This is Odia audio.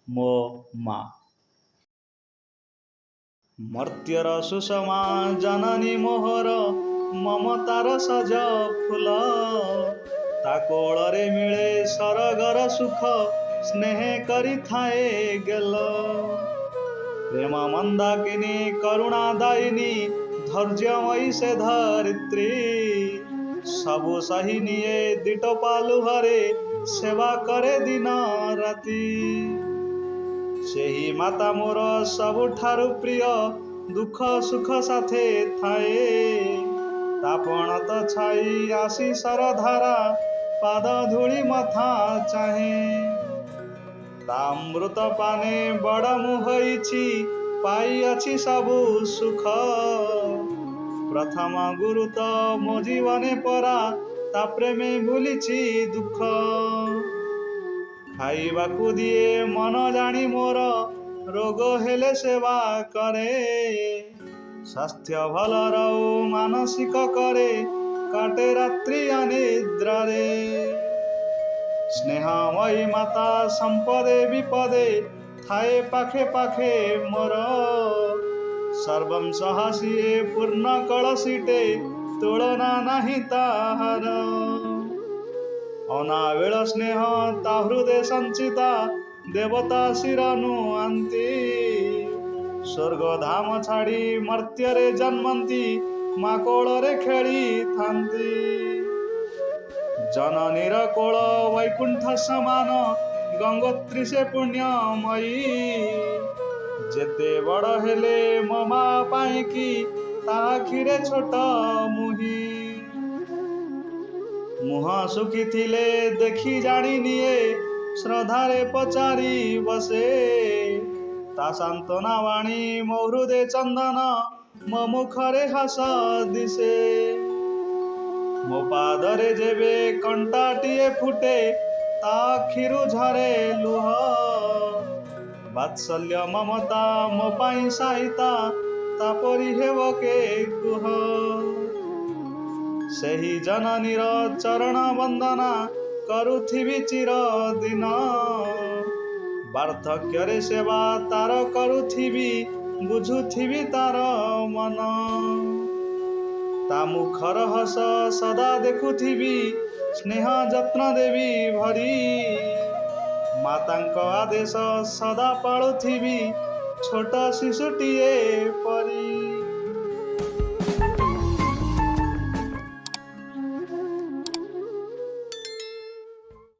ମୋ ମା। ମର୍ତ୍ତ୍ୟର ସୁଷମା ଜନନୀ ମୋହର ମମତାର ସଜ ଫୁଲ। ତା କୋଳରେ ମିଳେ ସରଗର ସୁଖ ସ୍ନେହ କରିଥାଏ ଗେଲ। ପ୍ରେମ ମନ୍ଦାକିନୀ କରୁଣା ଦାୟିନୀ ଧୈର୍ଯ୍ୟମୟୀ ସେ ଧରିତ୍ରୀ। ସବୁ ସହି ନିଏ ଦିଟୋପା ଲୁହରେ ସେବା କରେ ଦିନ ରାତି। ସେହି ମାତା ମୋର ସବୁଠାରୁ ପ୍ରିୟ ଦୁଃଖ ସୁଖ ସାଥେ ଥାଏ। ତା ପଣତ ଛାଇ ଆଶିଷର ଧାରା ପାଦ ଧୂଳି ମଥା ଚାହେଁ। ତା ଅମୃତ ପାନେ ବଡ଼ ମୁଁ ହୋଇଛି ପାଇଅଛି ସବୁ ସୁଖ। ପ୍ରଥମ ଗୁରୁତ ମୋ ଜୀବନେ ପରା ତା ପ୍ରେମେ ଭୁଲିଛି ଦୁଃଖ। ଖାଇବାକୁ ଦିଏ ମନ ଜାଣି ମୋର ରୋଗ ହେଲେ ସେବା କରେ। ସ୍ୱାସ୍ଥ୍ୟ ଭଲ ରହୁ ମାନସିକ କରେ କାଟେ ରାତ୍ରି ଅନିଦ୍ରାରେ। ସ୍ନେହମୟୀ ମାତା ସମ୍ପଦେ ବିପଦେ ଥାଏ ପାଖେ ପାଖେ ମୋର। ସର୍ବଂ ସହା ସିଏ ପୂର୍ଣ୍ଣ କଳସୀଟେ ତୁଳନା ନାହିଁ ତାହାର। ଅନାବିଳ ସ୍ନେହ ତା ହୃଦେ ସଞ୍ଚିତା ଦେବତା ଶିର ନୁଆନ୍ତି। ସ୍ୱର୍ଗ ଧାମ ଛାଡ଼ି ମର୍ତ୍ତ୍ୟରେ ଜନ୍ମନ୍ତି ମା କୋଳରେ ଖେଳିଥାନ୍ତି। ଜନନୀର କୋଳ ବୈକୁଣ୍ଠ ସମାନ ଗଙ୍ଗୋତ୍ରୀ ସେ ପୁଣ୍ୟମୟୀ। ଯେତେ ବଡ଼ ହେଲେ ମୋ ମା ପାଇଁକି ତା ଆଖିରେ ଛୋଟ ମୁହିଁ। ମୁହଁ ଶୁଖିଥିଲେ ଦେଖି ଜାଣିନିଏ ଶ୍ରଦ୍ଧାରେ ପଚାରି ବସେ। ତା ସାନ୍ତ୍ୱନା ବାଣୀ ମୋ ହୃଦେ ଚନ୍ଦନ ମୋ ମୁଖରେ ହସ ଦିଶେ। ମୋ ପାଦରେ ଯେବେ କଣ୍ଟାଟିଏ ଫୁଟେ ତା ଆଖିରୁ ଝରେ ଲୁହ। ବାତ୍ସଲ୍ୟ ମମତା ମୋ ପାଇଁ ସାଇତା ତା ପରି ହେବ କେ କୁହ। ସେହି ଜନନୀର ଚରଣ ବନ୍ଦନା କରୁଥିବି ଚିରଦିନ। ବାର୍ଦ୍ଧକ୍ୟରେ ସେବା ତାର କରୁଥିବି ବୁଝୁଥିବି ତାର ମନ। ତା ମୁଖର ହସ ସଦା ଦେଖୁଥିବି ସ୍ନେହ ଯତ୍ନ ଦେବି ଭରି। ମାତାଙ୍କ ଆଦେଶ ସଦା ପାଳୁଥିବି ଛୋଟ ଶିଶୁଟିଏ ପରି।